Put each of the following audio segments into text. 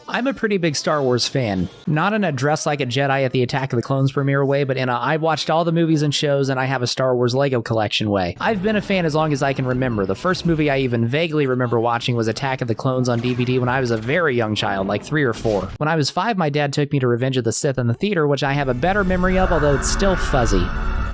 I'm a pretty big Star Wars fan. Not in a dress like a Jedi at the Attack of the Clones premiere way, but in a I've watched all the movies and shows and I have a Star Wars Lego collection way. I've been a fan as long as I can remember. The first movie I even vaguely remember watching was Attack of the Clones on DVD when I was a very young child, like 3 or 4. When I was 5, my dad took me to Revenge of the Sith in the theater, which I have a better memory of, although it's still fuzzy.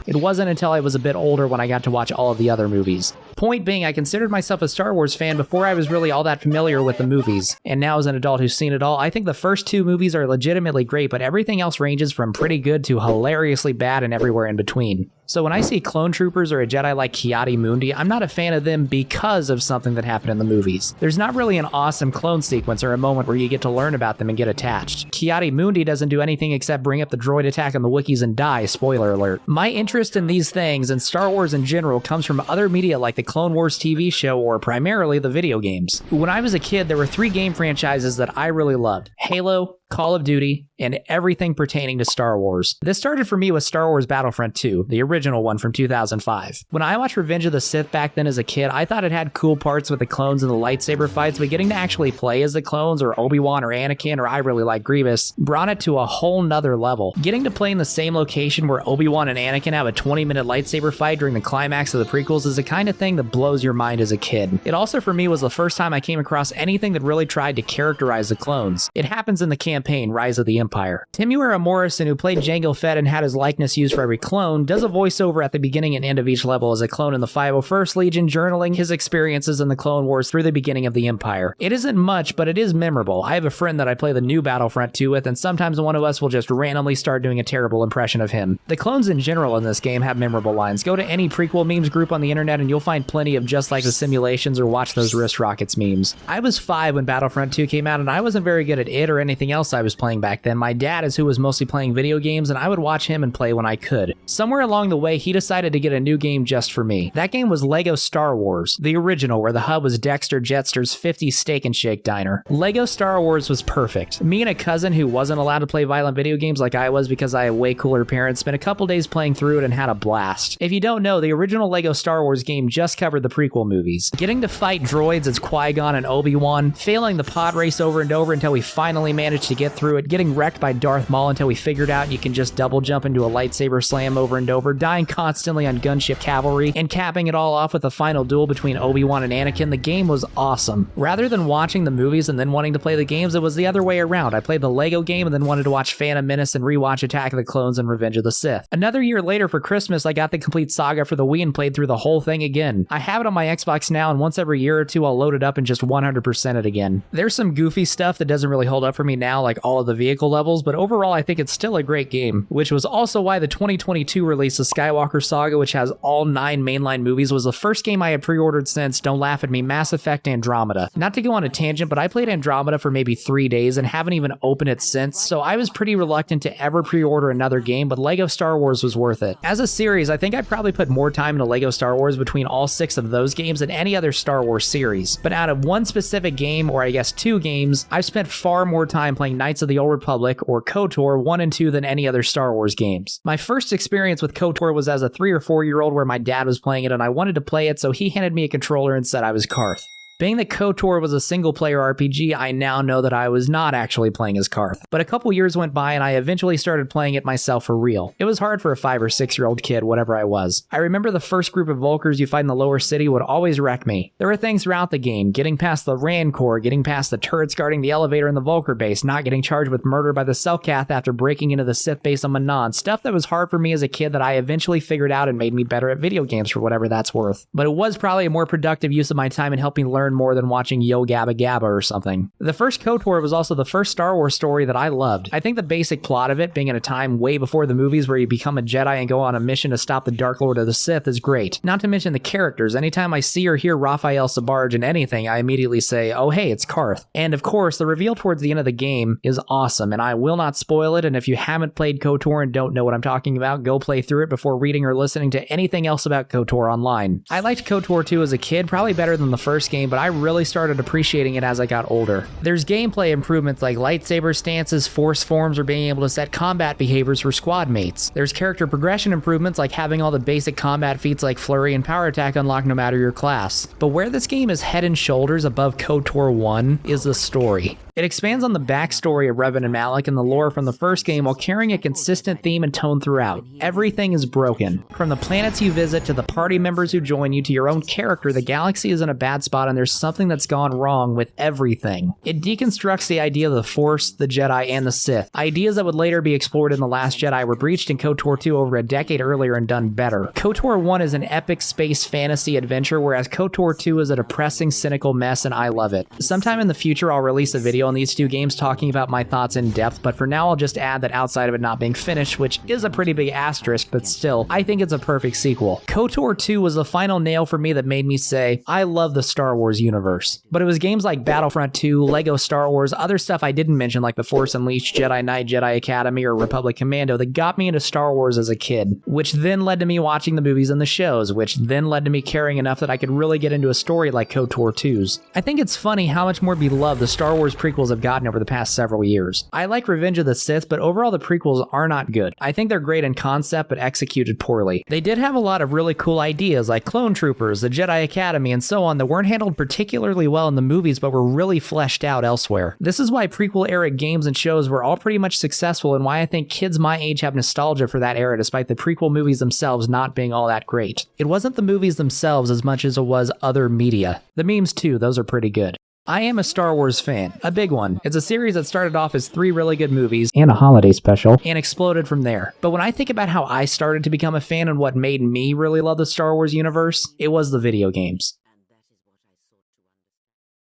It wasn't until I was a bit older when I got to watch all of the other movies. Point being, I considered myself a Star Wars fan before I was really all that familiar with the movies. And now as an adult who's seen it all, I think the first 2 movies are legitimately great, but everything else ranges from pretty good to hilariously bad and everywhere in between. So when I see clone troopers or a Jedi like Ki-Adi-Mundi, I'm not a fan of them because of something that happened in the movies. There's not really an awesome clone sequence or a moment where you get to learn about them and get attached. Ki-Adi-Mundi doesn't do anything except bring up the droid attack on the Wookiees and die, spoiler alert. My interest in these things and Star Wars in general comes from other media like the Clone Wars TV show or primarily the video games. When I was a kid, there were 3 game franchises that I really loved: Halo, Call of Duty, and everything pertaining to Star Wars. This started for me with Star Wars Battlefront 2, the original one from 2005. When I watched Revenge of the Sith back then as a kid, I thought it had cool parts with the clones and the lightsaber fights, but getting to actually play as the clones or Obi-Wan or Anakin, or I really like Grievous, brought it to a whole nother level. Getting to play in the same location where Obi-Wan and Anakin have a 20-minute lightsaber fight during the climax of the prequels is the kind of thing that blows your mind as a kid. It also for me was the first time I came across anything that really tried to characterize the clones. It happens in the campaign Rise of the Empire. Temuera Morrison, who played Jango Fett and had his likeness used for every clone, does a voiceover at the beginning and end of each level as a clone in the 501st Legion, journaling his experiences in the Clone Wars through the beginning of the Empire. It isn't much, but it is memorable. I have a friend that I play the new Battlefront 2 with, and sometimes one of us will just randomly start doing a terrible impression of him. The clones in general in this game have memorable lines. Go to any prequel memes group on the internet and you'll find plenty of just like the simulations or watch those wrist rockets memes. I was 5 when Battlefront 2 came out and I wasn't very good at it or anything else I was playing back then. My dad is who was mostly playing video games and I would watch him and play when I could. Somewhere along the way, he decided to get a new game just for me. That game was Lego Star Wars, the original, where the hub was Dexter Jettster's 50s Steak and Shake Diner. Lego Star Wars was perfect. Me and a cousin who wasn't allowed to play violent video games like I was because I have way cooler parents spent a couple days playing through it and had a blast. If you don't know, the original Lego Star Wars game just covered the prequel movies. Getting to fight droids as Qui-Gon and Obi-Wan, failing the pod race over and over until we finally managed to get through it, getting wrecked by Darth Maul until we figured out you can just double jump into a lightsaber slam over and over, dying constantly on gunship cavalry, and capping it all off with a final duel between Obi-Wan and Anakin. The game was awesome. Rather than watching the movies and then wanting to play the games, it was the other way around. I played the Lego game and then wanted to watch Phantom Menace and rewatch Attack of the Clones and Revenge of the Sith. Another year later for Christmas, I got the complete saga for the Wii and played through the whole thing again. I have it on my Xbox now, and once every year or two I'll load it up and just 100% it again. There's some goofy stuff that doesn't really hold up for me now, like all of the vehicle levels, but overall I think it's still a great game, which was also why the 2022 release of Skywalker Saga, which has all 9 mainline movies, was the first game I had pre-ordered since, don't laugh at me, Mass Effect Andromeda. Not to go on a tangent, but I played Andromeda for maybe 3 days and haven't even opened it since, so I was pretty reluctant to ever pre-order another game, but Lego Star Wars was worth it. As a series, I think I probably put more time into Lego Star Wars between all 6 of those games than any other Star Wars series. But out of one specific game, or I guess 2 games, I've spent far more time playing Knights of the Old Republic or KOTOR 1 and 2 than any other Star Wars games. My first experience with KOTOR was as a 3 or 4 year old where my dad was playing it and I wanted to play it, so he handed me a controller and said I was Karth. Being that KOTOR was a single-player RPG, I now know that I was not actually playing as Karth. But a couple years went by and I eventually started playing it myself for real. It was hard for a 5 or 6 year old kid, whatever I was. I remember the first group of Vulkars you fight in the lower city would always wreck me. There were things throughout the game, getting past the Rancor, getting past the turrets guarding the elevator in the Vulkar base, not getting charged with murder by the Selkath after breaking into the Sith base on Manon, stuff that was hard for me as a kid that I eventually figured out and made me better at video games for whatever that's worth. But it was probably a more productive use of my time in helping learn more than watching Yo Gabba Gabba or something. The first KOTOR was also the first Star Wars story that I loved. I think the basic plot of it, being in a time way before the movies where you become a Jedi and go on a mission to stop the Dark Lord of the Sith, is great. Not to mention the characters. Anytime I see or hear Raphael Sabarge in anything, I immediately say, oh hey, it's Karth. And of course, the reveal towards the end of the game is awesome, and I will not spoil it, and if you haven't played KOTOR and don't know what I'm talking about, go play through it before reading or listening to anything else about KOTOR online. I liked KOTOR 2 as a kid, probably better than the first game, but I really started appreciating it as I got older. There's gameplay improvements like lightsaber stances, force forms, or being able to set combat behaviors for squad mates. There's character progression improvements like having all the basic combat feats like flurry and power attack unlocked no matter your class. But where this game is head and shoulders above KOTOR 1 is the story. It expands on the backstory of Revan and Malak and the lore from the first game while carrying a consistent theme and tone throughout. Everything is broken. From the planets you visit to the party members who join you to your own character, the galaxy is in a bad spot and there's something that's gone wrong with everything. It deconstructs the idea of the Force, the Jedi, and the Sith. Ideas that would later be explored in The Last Jedi were breached in KOTOR 2 over a decade earlier and done better. KOTOR 1 is an epic space fantasy adventure, whereas KOTOR 2 is a depressing, cynical mess, and I love it. Sometime in the future, I'll release a video on these two games talking about my thoughts in depth, but for now I'll just add that outside of it not being finished, which is a pretty big asterisk, but still, I think it's a perfect sequel. KOTOR 2 was the final nail for me that made me say, I love the Star Wars universe. But it was games like Battlefront 2, Lego Star Wars, other stuff I didn't mention like The Force Unleashed, Jedi Knight, Jedi Academy, or Republic Commando that got me into Star Wars as a kid, which then led to me watching the movies and the shows, which then led to me caring enough that I could really get into a story like KOTOR 2's. I think it's funny how much more beloved the Star Wars prequels have gotten over the past several years. I like Revenge of the Sith, but overall the prequels are not good. I think they're great in concept, but executed poorly. They did have a lot of really cool ideas like clone troopers, the Jedi Academy, and so on that weren't handled particularly well in the movies, but were really fleshed out elsewhere. This is why prequel era games and shows were all pretty much successful and why I think kids my age have nostalgia for that era despite the prequel movies themselves not being all that great. It wasn't the movies themselves as much as it was other media. The memes too, those are pretty good. I am a Star Wars fan, a big one. It's a series that started off as 3 really good movies and a holiday special and exploded from there. But when I think about how I started to become a fan and what made me really love the Star Wars universe, it was the video games.